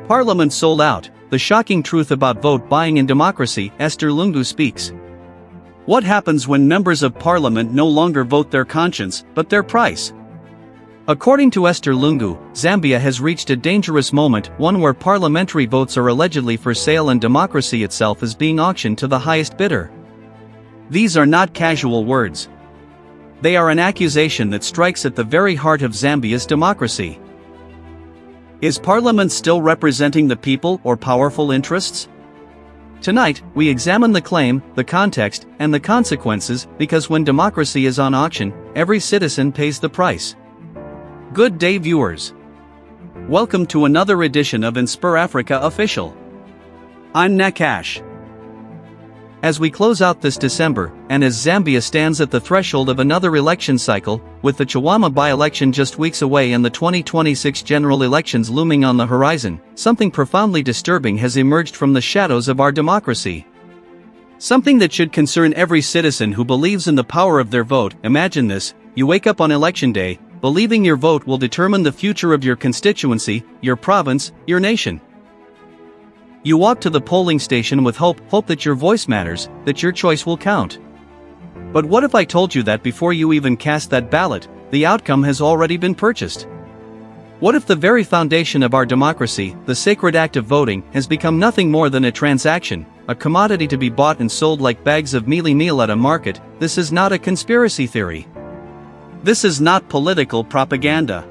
Parliament sold out, the shocking truth about vote buying in democracy. Esther Lungu speaks. What happens when members of parliament no longer vote their conscience, but their price? According to Esther Lungu, Zambia has reached a dangerous moment, one where parliamentary votes are allegedly for sale and democracy itself is being auctioned to the highest bidder. These are not casual words. They are an accusation that strikes at the very heart of Zambia's democracy. Is Parliament still representing the people or powerful interests? Tonight, we examine the claim, the context, and the consequences, because when democracy is on auction, every citizen pays the price. Good day, viewers. Welcome to another edition of InspirAfrica Official. I'm Nakash. As we close out this December, and as Zambia stands at the threshold of another election cycle, with the Chiwama by-election just weeks away and the 2026 general elections looming on the horizon, something profoundly disturbing has emerged from the shadows of our democracy. Something that should concern every citizen who believes in the power of their vote. Imagine this: you wake up on election day, believing your vote will determine the future of your constituency, your province, your nation. You walk to the polling station with hope that your voice matters, that your choice will count. But what if I told you that before you even cast that ballot, the outcome has already been purchased? What if the very foundation of our democracy, the sacred act of voting, has become nothing more than a transaction, a commodity to be bought and sold like bags of meal at a market? This is not a conspiracy theory. This is not political propaganda.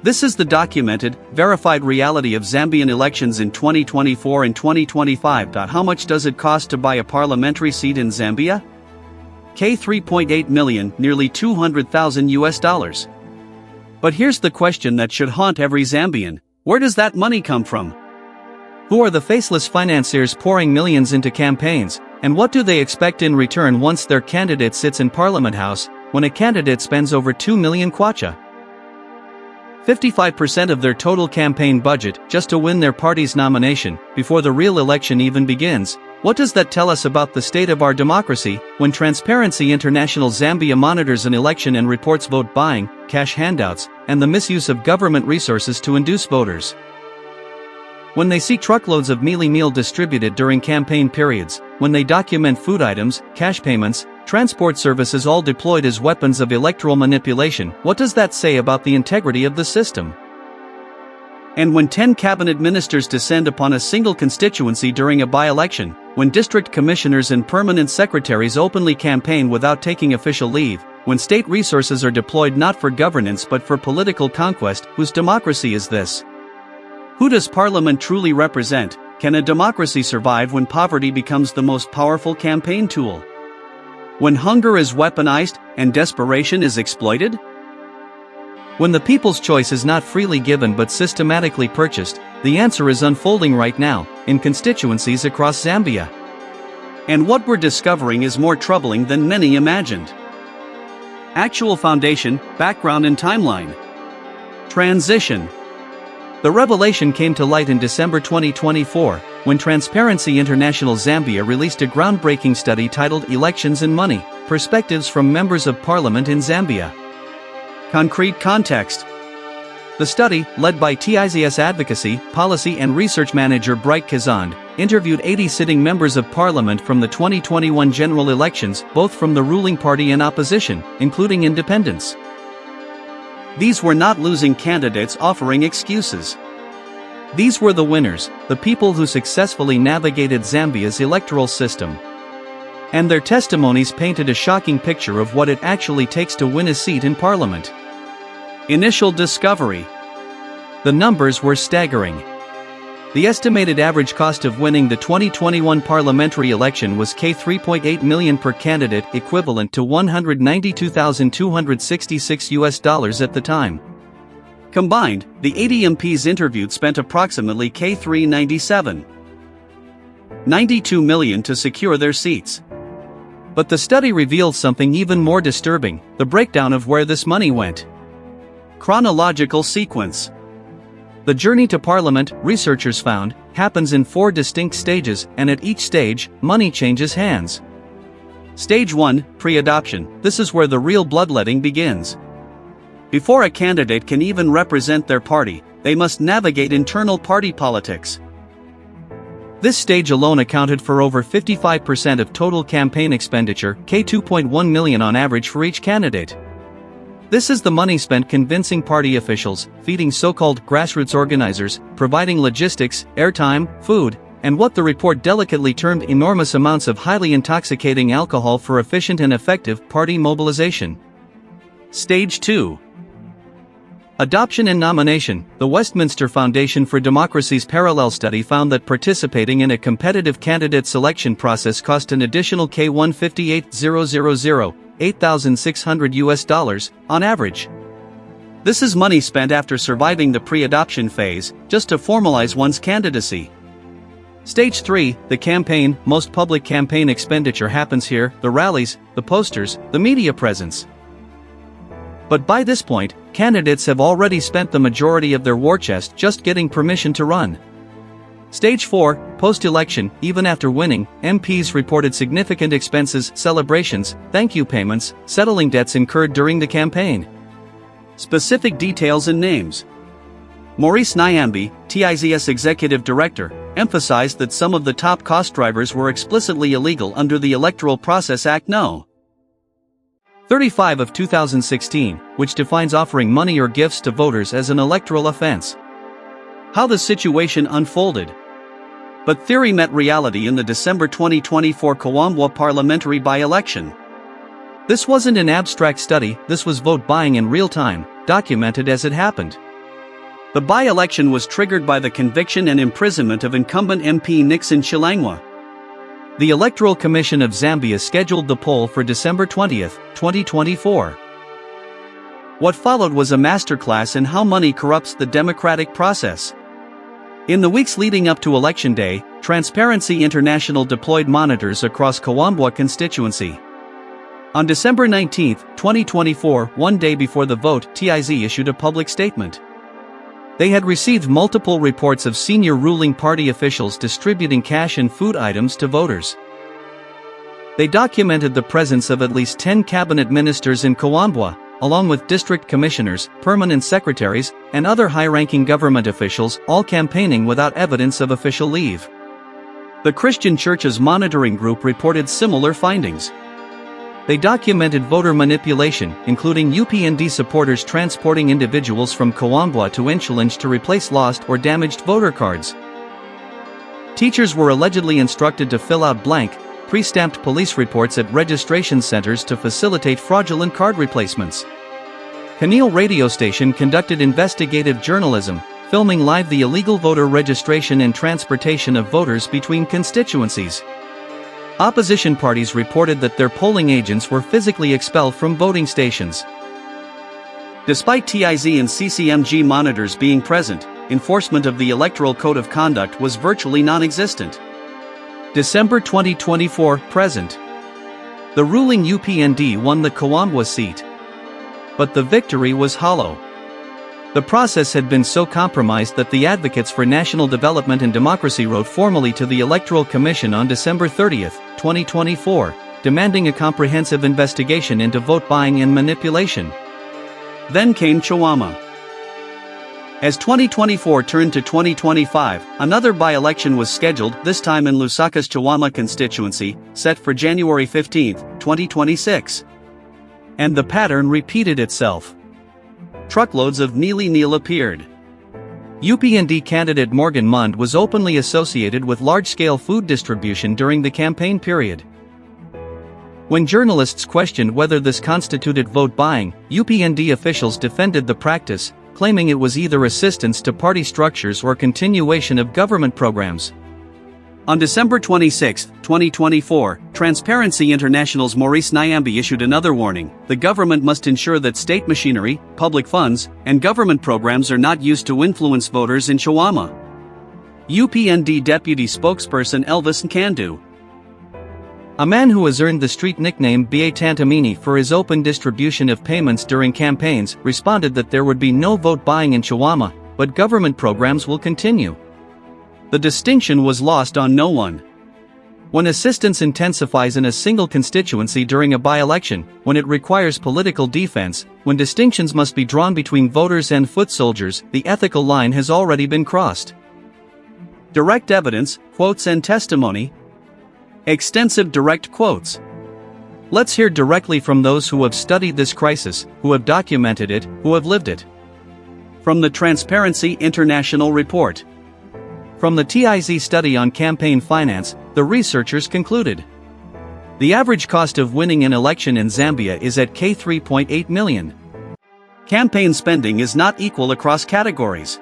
This is the documented, verified reality of Zambian elections in 2024 and 2025. How much does it cost to buy a parliamentary seat in Zambia? $3.8 million, nearly $200,000. But here's the question that should haunt every Zambian: where does that money come from? Who are the faceless financiers pouring millions into campaigns, and what do they expect in return once their candidate sits in Parliament House, when a candidate spends over 2 million kwacha? 55% of their total campaign budget just to win their party's nomination, before the real election even begins. What does that tell us about the state of our democracy? When Transparency International Zambia monitors an election and reports vote buying, cash handouts, and the misuse of government resources to induce voters. When they see truckloads of meal distributed during campaign periods, when they document food items, cash payments, transport services all deployed as weapons of electoral manipulation, what does that say about the integrity of the system? And when 10 cabinet ministers descend upon a single constituency during a by-election, when district commissioners and permanent secretaries openly campaign without taking official leave, when state resources are deployed not for governance but for political conquest, whose democracy is this? Who does Parliament truly represent? Can a democracy survive when poverty becomes the most powerful campaign tool? When hunger is weaponized, and desperation is exploited? When the people's choice is not freely given but systematically purchased? The answer is unfolding right now, in constituencies across Zambia. And what we're discovering is more troubling than many imagined. Actual foundation, background and timeline. Transition. The revelation came to light in December 2024, when Transparency International Zambia released a groundbreaking study titled Elections and Money: Perspectives from Members of Parliament in Zambia. Concrete context. The study, led by TIZS Advocacy, Policy and Research Manager Bright Kazand, interviewed 80 sitting members of Parliament from the 2021 general elections, both from the ruling party and opposition, including independents. These were not losing candidates offering excuses. These were the winners, the people who successfully navigated Zambia's electoral system. And their testimonies painted a shocking picture of what it actually takes to win a seat in Parliament. Initial discovery. The numbers were staggering. The estimated average cost of winning the 2021 parliamentary election was $3.8 million per candidate, equivalent to $192,266 at the time. Combined, the 80 MPs interviewed spent approximately $392 million to secure their seats. But the study revealed something even more disturbing: the breakdown of where this money went. Chronological sequence. The journey to Parliament, researchers found, happens in 4 distinct stages, and at each stage, money changes hands. Stage 1, pre-adoption. This is where the real bloodletting begins. Before a candidate can even represent their party, They must navigate internal party politics. This stage alone accounted for over 55% of total campaign expenditure, K2.1 million on average for each candidate. This is the money spent convincing party officials, feeding so-called grassroots organizers, providing logistics, airtime, food, and what the report delicately termed enormous amounts of highly intoxicating alcohol for efficient and effective party mobilization. Stage 2. Adoption and nomination. The Westminster Foundation for Democracy's parallel study found that participating in a competitive candidate selection process cost an additional K158,000, $8,600 on average. This is money spent after surviving the pre-adoption phase, just to formalize one's candidacy. Stage 3, the campaign. Most public campaign expenditure happens here: the rallies, the posters, the media presence. But by this point, candidates have already spent the majority of their war chest just getting permission to run. Stage 4, post-election. Even after winning, MPs reported significant expenses, celebrations, thank you payments, settling debts incurred during the campaign. Specific details and names. Maurice Nyambe, TIZ's executive director, emphasized that some of the top cost drivers were explicitly illegal under the Electoral Process Act No. 35 of 2016, which defines offering money or gifts to voters as an electoral offense. How the situation unfolded. But theory met reality in the December 2024 Kawambwa parliamentary by-election. This wasn't an abstract study, this was vote buying in real time, documented as it happened. The by-election was triggered by the conviction and imprisonment of incumbent MP Nixon Chilangwa. The Electoral Commission of Zambia scheduled the poll for December 20, 2024. What followed was a masterclass in how money corrupts the democratic process. In the weeks leading up to Election Day, Transparency International deployed monitors across Kawambwa constituency. On December 19, 2024, one day before the vote, TIZ issued a public statement. They had received multiple reports of senior ruling party officials distributing cash and food items to voters. They documented the presence of at least 10 cabinet ministers in Kawambwa, along with district commissioners, permanent secretaries, and other high-ranking government officials, all campaigning without evidence of official leave. The Christian Church's monitoring group reported similar findings. They documented voter manipulation, including UPND supporters transporting individuals from Kawambwa to Inchallenge to replace lost or damaged voter cards. Teachers were allegedly instructed to fill out blank, pre-stamped police reports at registration centers to facilitate fraudulent card replacements. Keneal radio station conducted investigative journalism, filming live the illegal voter registration and transportation of voters between constituencies. Opposition parties reported that their polling agents were physically expelled from voting stations. Despite TIZ and CCMG monitors being present, enforcement of the Electoral Code of Conduct was virtually non-existent. December 2024, present. The ruling UPND won the Kawambwa seat. But the victory was hollow. The process had been so compromised that the advocates for national development and democracy wrote formally to the Electoral Commission on December 30, 2024, demanding a comprehensive investigation into vote buying and manipulation. Then came Chawama. As 2024 turned to 2025, another by-election was scheduled, this time in Lusaka's Chawama constituency, set for January 15, 2026. And the pattern repeated itself. Truckloads of Neely Neal appeared. UPND candidate Morgan Mund was openly associated with large-scale food distribution during the campaign period. When journalists questioned whether this constituted vote buying, UPND officials defended the practice, claiming it was either assistance to party structures or continuation of government programs. On December 26, 2024, Transparency International's Maurice Nyambe issued another warning: the government must ensure that state machinery, public funds, and government programs are not used to influence voters in Chawama. UPND Deputy Spokesperson Elvis Nkandu, a man who has earned the street nickname B.A. Tantamini for his open distribution of payments during campaigns, responded that there would be no vote buying in Chawama, but government programs will continue. The distinction was lost on no one. When assistance intensifies in a single constituency during a by-election, when it requires political defense, when distinctions must be drawn between voters and foot soldiers, the ethical line has already been crossed. Direct evidence, quotes and testimony. Extensive direct quotes. Let's hear directly from those who have studied this crisis, who have documented it, who have lived it. From the Transparency International report. From the TIZ study on campaign finance, the researchers concluded. The average cost of winning an election in Zambia is at K3.8 million. Campaign spending is not equal across categories.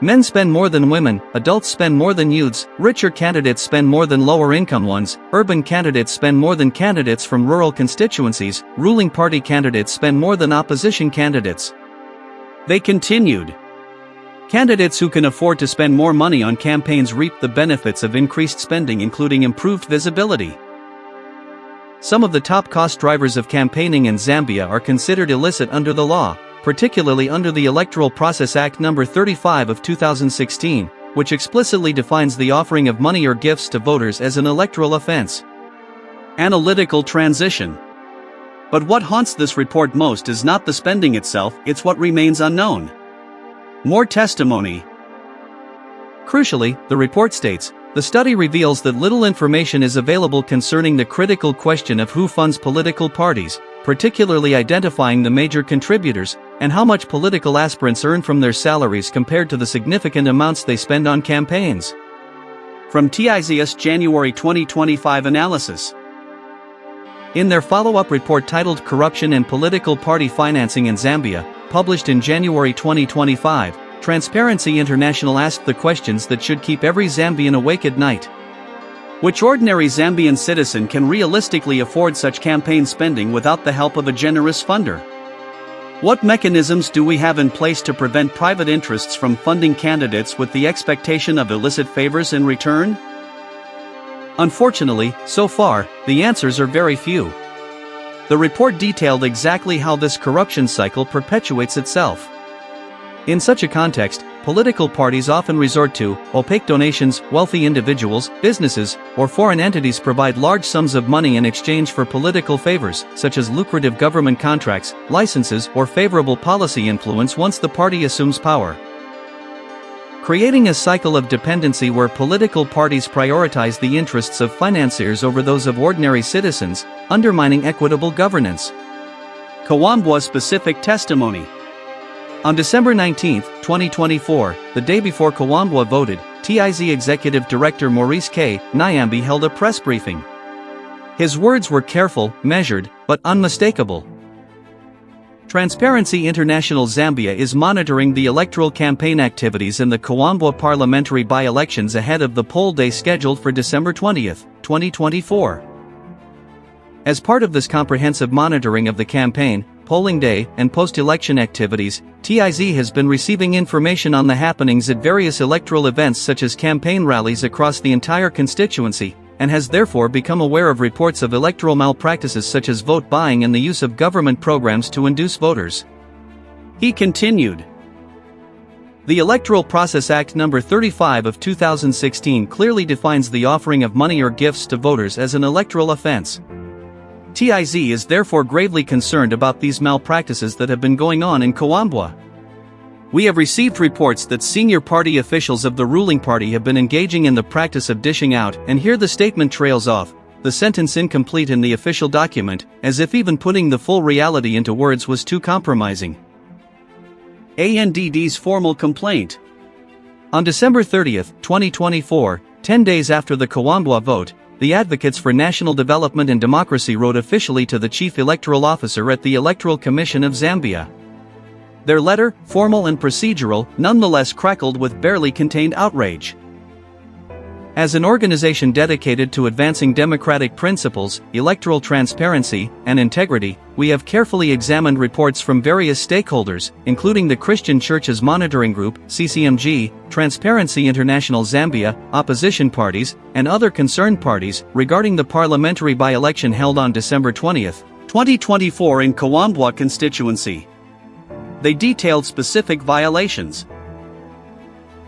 Men spend more than women, adults spend more than youths, richer candidates spend more than lower-income ones, urban candidates spend more than candidates from rural constituencies, ruling party candidates spend more than opposition candidates. They continued. Candidates who can afford to spend more money on campaigns reap the benefits of increased spending, including improved visibility. Some of the top cost drivers of campaigning in Zambia are considered illicit under the law, particularly under the Electoral Process Act No. 35 of 2016, which explicitly defines the offering of money or gifts to voters as an electoral offense. Analytical transition. But what haunts this report most is not the spending itself, it's what remains unknown. More testimony. Crucially, the report states, the study reveals that little information is available concerning the critical question of who funds political parties, particularly identifying the major contributors, and how much political aspirants earn from their salaries compared to the significant amounts they spend on campaigns. From TIZ's January 2025 analysis. In their follow-up report titled Corruption and Political Party Financing in Zambia, published in January 2025, Transparency International asked the questions that should keep every Zambian awake at night. Which ordinary Zambian citizen can realistically afford such campaign spending without the help of a generous funder? What mechanisms do we have in place to prevent private interests from funding candidates with the expectation of illicit favors in return? Unfortunately, so far, the answers are very few. The report detailed exactly how this corruption cycle perpetuates itself. In such a context, political parties often resort to opaque donations. Wealthy individuals, businesses, or foreign entities provide large sums of money in exchange for political favors, such as lucrative government contracts, licenses, or favorable policy influence once the party assumes power. Creating a cycle of dependency where political parties prioritize the interests of financiers over those of ordinary citizens, undermining equitable governance. Kawambwa-specific testimony. On December 19, 2024, the day before Kawambwa voted, TIZ Executive Director Maurice K. Nyambi held a press briefing. His words were careful, measured, but unmistakable. Transparency International Zambia is monitoring the electoral campaign activities in the Kawambwa parliamentary by-elections ahead of the poll day scheduled for December 20, 2024. As part of this comprehensive monitoring of the campaign, polling day, and post-election activities, TIZ has been receiving information on the happenings at various electoral events such as campaign rallies across the entire constituency, and has therefore become aware of reports of electoral malpractices such as vote buying and the use of government programs to induce voters. He continued. The Electoral Process Act No. 35 of 2016 clearly defines the offering of money or gifts to voters as an electoral offense. TIZ is therefore gravely concerned about these malpractices that have been going on in Kawambwa. We have received reports that senior party officials of the ruling party have been engaging in the practice of dishing out, and here the statement trails off, the sentence incomplete in the official document, as if even putting the full reality into words was too compromising. ANDD's formal complaint. On December 30, 2024, 10 days after the Kawambwa vote, the Advocates for National Development and Democracy wrote officially to the Chief Electoral Officer at the Electoral Commission of Zambia. Their letter, formal and procedural, nonetheless crackled with barely contained outrage. As an organization dedicated to advancing democratic principles, electoral transparency, and integrity, we have carefully examined reports from various stakeholders, including the Christian Churches Monitoring Group, CCMG, Transparency International Zambia, opposition parties, and other concerned parties, regarding the parliamentary by-election held on December 20, 2024 in Kawambwa constituency. They detailed specific violations.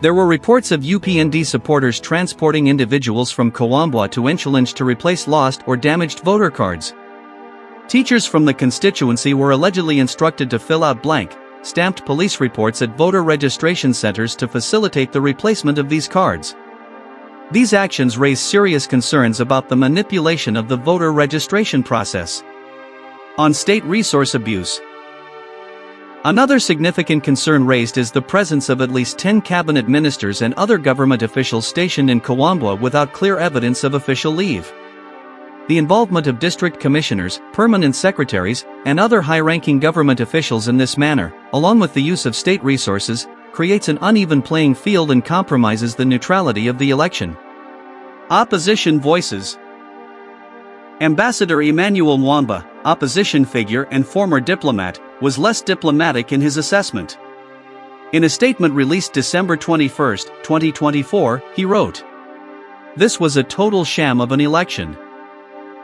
There were reports of UPND supporters transporting individuals from Kawambwa to Enchallenge to replace lost or damaged voter cards. Teachers from the constituency were allegedly instructed to fill out blank, stamped police reports at voter registration centers to facilitate the replacement of these cards. These actions raise serious concerns about the manipulation of the voter registration process. On state resource abuse. Another significant concern raised is the presence of at least 10 cabinet ministers and other government officials stationed in Kawambwa without clear evidence of official leave. The involvement of district commissioners, permanent secretaries, and other high-ranking government officials in this manner, along with the use of state resources, creates an uneven playing field and compromises the neutrality of the election. Opposition voices. Ambassador Emmanuel Mwamba, opposition figure and former diplomat, was less diplomatic in his assessment. In a statement released December 21, 2024, he wrote, "This was a total sham of an election.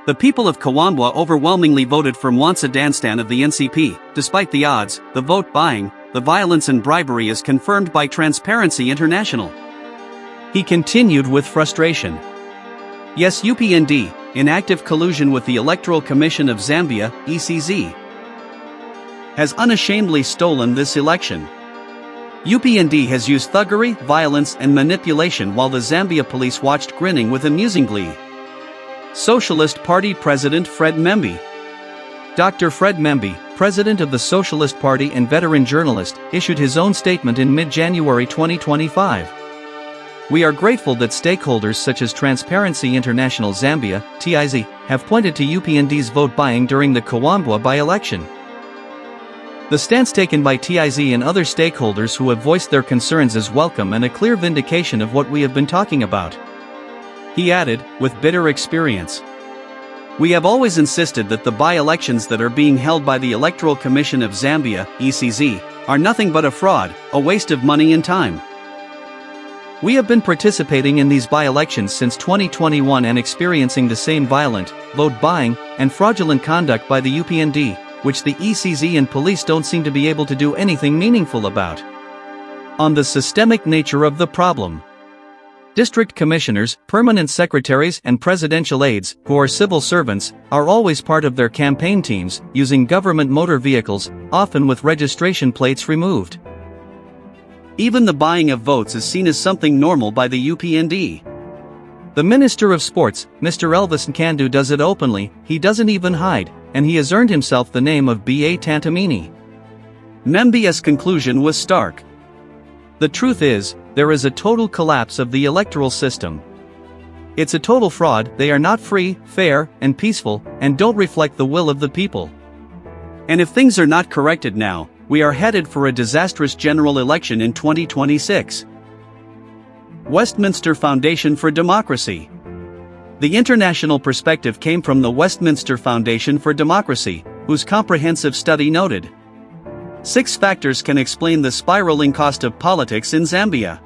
The people of Kawambwa overwhelmingly voted for Mwansa Danstan of the NCP, despite the odds, the vote buying, the violence and bribery is confirmed by Transparency International." He continued with frustration. Yes, UPND, in active collusion with the Electoral Commission of Zambia, ECZ, has unashamedly stolen this election. UPND has used thuggery, violence and manipulation while the Zambia police watched grinning with amusing glee. Socialist Party President Fred Membe. Dr. Fred Membe, president of the Socialist Party and veteran journalist, issued his own statement in mid-January 2025. "We are grateful that stakeholders such as Transparency International Zambia, TIZ, have pointed to UPND's vote buying during the Kawambwa by-election. The stance taken by TIZ and other stakeholders who have voiced their concerns is welcome and a clear vindication of what we have been talking about." He added, with bitter experience, "We have always insisted that the by-elections that are being held by the Electoral Commission of Zambia, ECZ, are nothing but a fraud, a waste of money and time. We have been participating in these by-elections since 2021 and experiencing the same violent, vote-buying, and fraudulent conduct by the UPND, which the ECZ and police don't seem to be able to do anything meaningful about." On the systemic nature of the problem. District commissioners, permanent secretaries and presidential aides, who are civil servants, are always part of their campaign teams, using government motor vehicles, often with registration plates removed. Even the buying of votes is seen as something normal by the UPND. The Minister of Sports, Mr. Elvis Nkandu, does it openly, he doesn't even hide, and he has earned himself the name of B.A. Tantamini. Membe's conclusion was stark. The truth is, there is a total collapse of the electoral system. It's a total fraud, they are not free, fair, and peaceful, and don't reflect the will of the people. And if things are not corrected now, we are headed for a disastrous general election in 2026. Westminster Foundation for Democracy. The international perspective came from the Westminster Foundation for Democracy, whose comprehensive study noted 6 factors can explain the spiraling cost of politics in Zambia.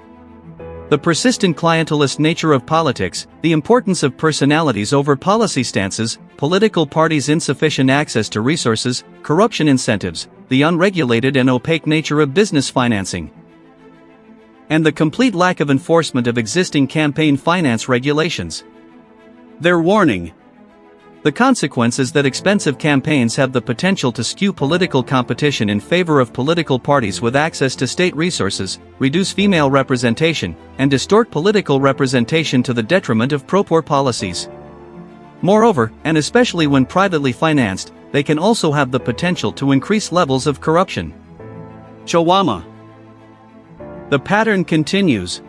The persistent clientelist nature of politics, the importance of personalities over policy stances, political parties' insufficient access to resources, corruption incentives, the unregulated and opaque nature of business financing, and the complete lack of enforcement of existing campaign finance regulations. Their warning. The consequence is that expensive campaigns have the potential to skew political competition in favor of political parties with access to state resources, reduce female representation, and distort political representation to the detriment of pro-poor policies. Moreover, and especially when privately financed, they can also have the potential to increase levels of corruption. Chawama. The pattern continues.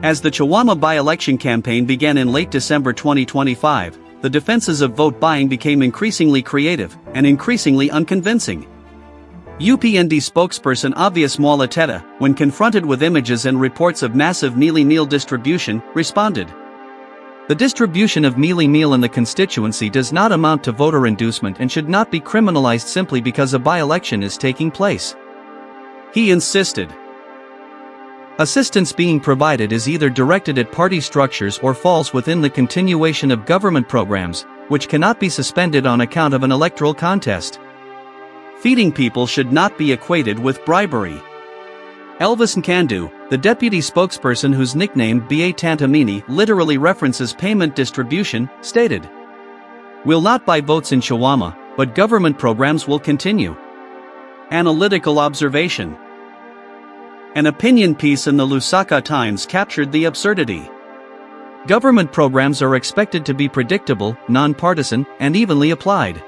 As the Chawama by-election campaign began in late December 2025, the defenses of vote buying became increasingly creative and increasingly unconvincing. UPND spokesperson Obvious Mwalateta, when confronted with images and reports of massive mealie meal distribution, responded, "The distribution of mealie meal in the constituency does not amount to voter inducement and should not be criminalized simply because a by-election is taking place." He insisted, assistance being provided is either directed at party structures or falls within the continuation of government programs, which cannot be suspended on account of an electoral contest. Feeding people should not be equated with bribery. Elvis Nkandu, the deputy spokesperson whose nickname B.A. Tantamini literally references payment distribution, stated, "We'll not buy votes in Shawama, but government programs will continue." Analytical observation. An opinion piece in the Lusaka Times captured the absurdity. Government programs are expected to be predictable, non-partisan, and evenly applied.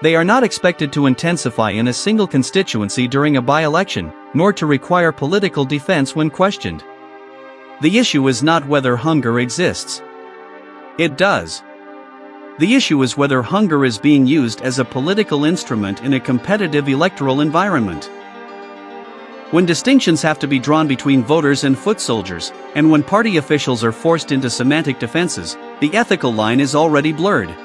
They are not expected to intensify in a single constituency during a by-election, nor to require political defense when questioned. The issue is not whether hunger exists. It does. The issue is whether hunger is being used as a political instrument in a competitive electoral environment. When distinctions have to be drawn between voters and foot soldiers, and when party officials are forced into semantic defenses, the ethical line is already blurred.